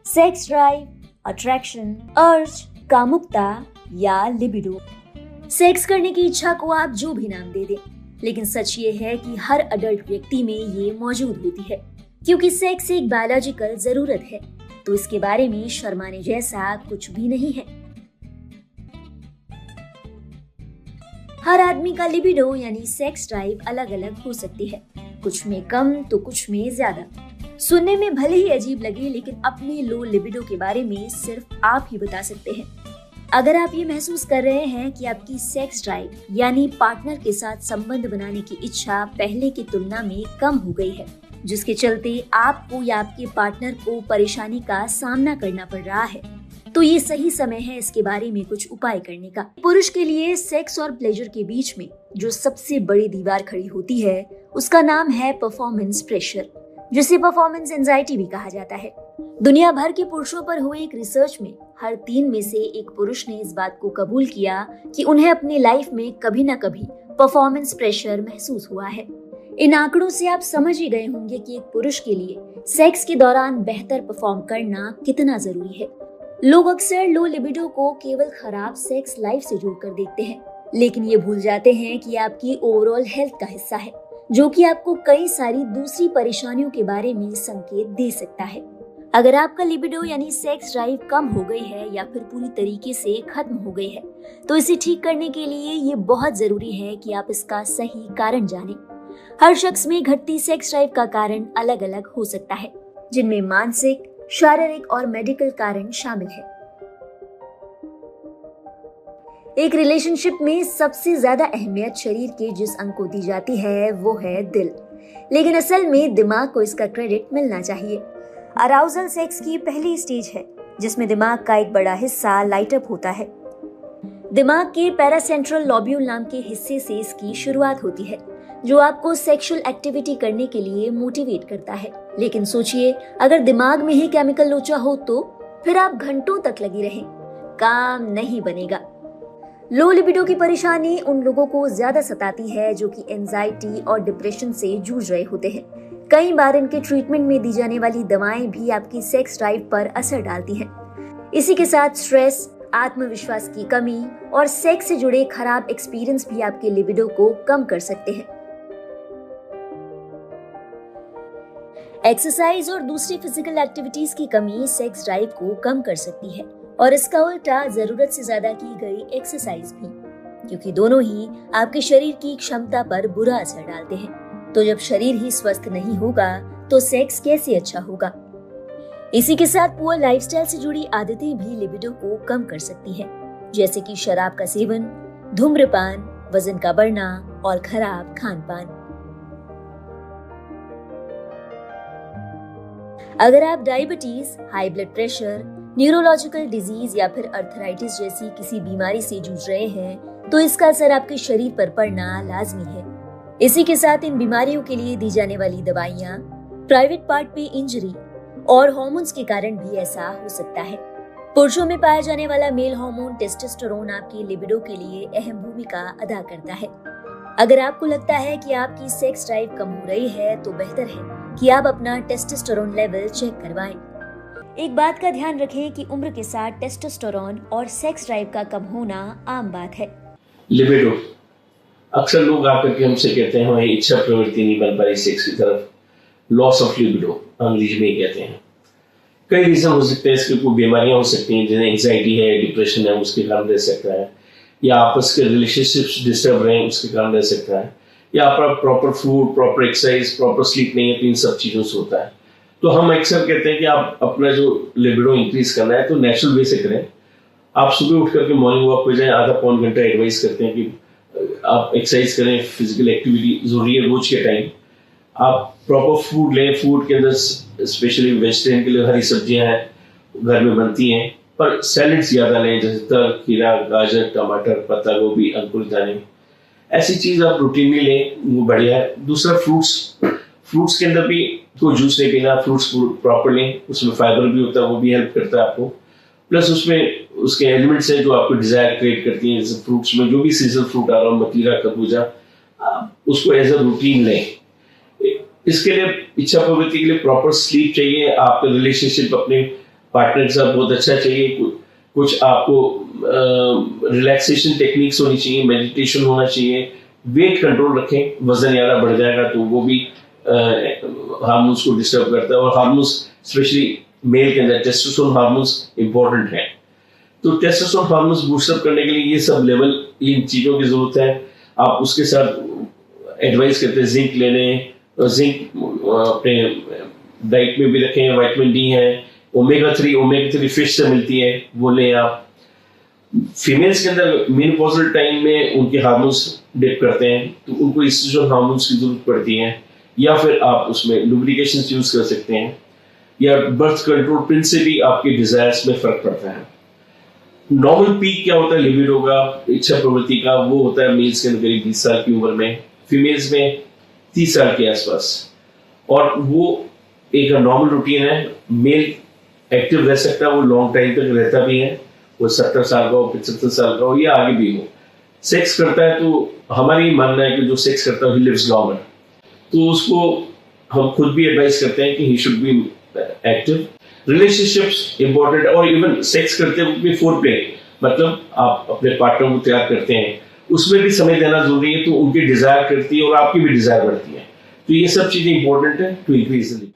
Sex drive, attraction, अर्ज, कामुकता या लिबिडो। सेक्स करने की इच्छा को आप जो भी नाम दे दें, लेकिन सच ये है कि हर अडल्ट व्यक्ति में ये मौजूद होती है। क्योंकि सेक्स एक बायोलॉजिकल जरूरत है, तो इसके बारे में शर्माने जैसा कुछ भी नहीं है। हर आदमी का लिबिडो यानी सेक्स ड्राइव अलग अलग हो सकती है, कुछ में कम तो कुछ में ज्यादा। सुनने में भले ही अजीब लगे, लेकिन अपने लो लिबिडो के बारे में सिर्फ आप ही बता सकते हैं। अगर आप ये महसूस कर रहे हैं कि आपकी सेक्स ड्राइव यानी पार्टनर के साथ संबंध बनाने की इच्छा पहले की तुलना में कम हो गई है, जिसके चलते आपको या आपके पार्टनर को परेशानी का सामना करना पड़ रहा है, तो ये सही समय है इसके बारे में कुछ उपाय करने का। पुरुष के लिए सेक्स और प्लेजर के बीच में जो सबसे बड़ी दीवार खड़ी होती है, उसका नाम है परफॉर्मेंस प्रेशर, जिसे परफॉर्मेंस एंजाइटी भी कहा जाता है। दुनिया भर के पुरुषों पर हुए एक रिसर्च में हर 3 में से एक पुरुष ने इस बात को कबूल किया कि उन्हें अपनी लाइफ में कभी न कभी परफॉर्मेंस प्रेशर महसूस हुआ है। इन आंकड़ों से आप समझ ही गए होंगे कि एक पुरुष के लिए सेक्स के दौरान बेहतर परफॉर्म करना कितना जरूरी है। लोग अक्सर लो लिबिडो को केवल खराब सेक्स लाइफ से जोड़कर देखते हैं, लेकिन ये भूल जाते हैं कि आपकी ओवरऑल हेल्थ का हिस्सा है, जो कि आपको कई सारी दूसरी परेशानियों के बारे में संकेत दे सकता है। अगर आपका लिबिडो यानी सेक्स ड्राइव कम हो गई है या फिर पूरी तरीके से खत्म हो गई है, तो इसे ठीक करने के लिए ये बहुत जरूरी है कि आप इसका सही कारण जानें। हर शख्स में घटती सेक्स ड्राइव का कारण अलग अलग हो सकता है, जिनमें मानसिक, शारीरिक और मेडिकल कारण शामिल है। एक रिलेशनशिप में सबसे ज्यादा अहमियत शरीर के जिस अंग को दी जाती है वो है दिल, लेकिन असल में दिमाग को इसका क्रेडिट मिलना चाहिए। अराउजल सेक्स की पहली स्टेज है, जिसमें दिमाग का एक बड़ा हिस्सा लाइट अप होता है। दिमाग के पैरासेंट्रल लॉब्यूल नाम के हिस्से से इसकी शुरुआत होती है, जो आपको सेक्सुअल एक्टिविटी करने के लिए मोटिवेट करता है। लेकिन सोचिए, अगर दिमाग में ही केमिकल लोचा हो तो फिर आप घंटों तक लगी रहें, काम नहीं बनेगा। लो लिबिडो की परेशानी उन लोगों को ज्यादा सताती है जो कि एंजाइटी और डिप्रेशन से जूझ रहे होते हैं। कई बार इनके ट्रीटमेंट में दी जाने वाली दवाएं भी आपकी सेक्स ड्राइव पर असर डालती हैं। इसी के साथ स्ट्रेस, आत्मविश्वास की कमी और सेक्स से जुड़े खराब एक्सपीरियंस भी आपके लिबिडो को कम कर सकते हैं। एक्सरसाइज और दूसरी फिजिकल एक्टिविटीज की कमी सेक्स ड्राइव को कम कर सकती है, और इसका उल्टा जरूरत से ज्यादा की गई एक्सरसाइज भी, क्योंकि दोनों ही आपके शरीर की क्षमता पर बुरा असर डालते हैं। तो जब शरीर ही स्वस्थ नहीं होगा तो सेक्स कैसे अच्छा होगा। इसी के साथ पुअर लाइफस्टाइल से जुड़ी आदतें भी लिबिडो को कम कर सकती हैं, जैसे कि शराब का सेवन, धूम्रपान, वजन का बढ़ना और खराब खान पान। अगर आप diabetes, high blood pressure, neurological disease या फिर अर्थराइटिस जैसी किसी बीमारी से जूझ रहे हैं, तो इसका असर आपके शरीर पर पड़ना लाजमी है। इसी के साथ इन बीमारियों के लिए दी जाने वाली दवाइयाँ, प्राइवेट पार्ट में इंजरी और हार्मोन्स के कारण भी ऐसा हो सकता है। पुरुषों में पाया जाने वाला मेल हार्मोन टेस्टोस्टेरोन आपकी लिबिडो के लिए अहम भूमिका अदा करता है। अगर आपको लगता है कि आपकी सेक्स ड्राइव कम हो रही है, तो बेहतर है कि आप अपना टेस्टोस्टेरोन लेवल चेक करवाएं। एक बात का ध्यान रखें कि उम्र के साथ टेस्टोस्टेरोन और सेक्स ड्राइव का कम होना आम बात है। लिबिडो, अक्सर लोग आकर के हमसे कहते हैं हमें इच्छा प्रवृत्ति नहीं बन पा रही सेक्स की तरफ, लॉस ऑफ लिबिडो अंग्रेजी में कहते हैं। कई रीजन हो सकते हैं इसके, कोई बीमारियां हो सकती हैं, जैसे एंजाइटी है, डिप्रेशन है, उसके कारण रह सकता है, या आपस के रिलेशनशिप्स डिस्टर्ब रहे हैं उसके कारण रह सकता है, या आपका proper food, proper exercise, proper sleep नहीं है, तो इन सब चीज़ों से होता है। तो हम अक्सर कहते हैं कि आप अपना जो लिबिडो इंक्रीज करना है तो नेचुरल वे से करें। आप सुबह उठ करके मॉर्निंग वॉक पे जाएं, आधा पौन घंटा एडवाइस करते हैं कि आप एक्सरसाइज करें, फिजिकल एक्टिविटी जरूरी है रोज के टाइम। आप प्रॉपर फूड लें, फूड के अंदर स्पेशली वेजिटेरियन के लिए हरी सब्जियां हैं, घर में बनती हैं, पर सैलड्स ज़्यादा लें, जैसे तर, खीरा, गाजर, टमाटर, पत्ता गोभी, अंकुरित दाने, ऐसी चीज़ आप रूटीनली लें, वो बढ़िया है। दूसरा फ्रूट्स के अंदर भी कोई जूस नहीं पीना, फ्रूट्स प्रॉपर लें, उसमें फाइबर भी होता है, वो भी हेल्प करता है आपको। प्लस उसमें उसके एलिमेंट्स हैं जो आपको डिजायर क्रिएट करती हैं। जैसे फ्रूट्स में जो भी सीजनल फ्रूट आ रहा हो, मतीरा, खरबूजा, उसको एज अ रूटीन लें। इसके लिए इच्छा प्रवृत्ति के लिए प्रॉपर स्लीप चाहिए। आपका रिलेशनशिप अपने पार्टनर के साथ बहुत अच्छा चाहिए, कुछ आपको रिलैक्सेशन टेक्निक्स होनी चाहिए, मेडिटेशन होना चाहिए, वेट कंट्रोल रखें, वजन ज़्यादा बढ़ जाएगा तो वो भी हार्मोन्स को डिस्टर्ब करता है, और हार्मोन्स स्पेशली मेल के अंदर टेस्टोस्टेरोन हार्मोन्स इंपॉर्टेंट है। तो टेस्टोस्टेरोन हार्मोन्स बूस्टअप करने के लिए ये सब लेवल, इन चीज़ों की ज़रूरत है। आप उसके साथ एडवाइस करते हैं जिंक लेने, जिंक अपने डाइट में भी रखें, विटामिन डी है, ओमेगा 3 फिश से मिलती है, वो लें आप। फीमेल्स के अंदर मेनोपॉजल टाइम में उनके हार्मोन्स डिप करते हैं तो उनको एस्ट्रोजन हार्मोन्स की जरूरत पड़ती है, या फिर आप उसमें लुब्रिकेशन यूज कर सकते हैं, या बर्थ कंट्रोल पिल से भी आपके डिजायर्स में फर्क पड़ता है। नॉर्मल पीक क्या होता है लिबिडो का, इच्छा प्रवृत्ति का, वो होता है मेल्स के अंदर करीब 20 साल की उम्र में, फीमेल्स में 30 साल के आसपास, और वो एक नॉर्मल रूटीन है। मेल एक्टिव रह सकता है, वो लॉन्ग टाइम तक रहता भी है, वो 70 साल का हो, 75 साल का हो, या आगे भी हो। सेक्स करता है तो हमारी मानना है कि जो सेक्स करता है ही लिव्स लॉन्गर, तो उसको हम खुद भी एडवाइस करते हैं कि he should be active. Relationships important, और इवन सेक्स करते वक्त भी फोरप्ले, मतलब आप अपने पार्टनर को तैयार करते हैं, उसमें भी समय देना जरूरी है, तो उनकी डिजायर करती है और आपकी भी डिजायर बढ़ती है। तो ये सब चीजें इंपॉर्टेंट है टू इंक्रीज द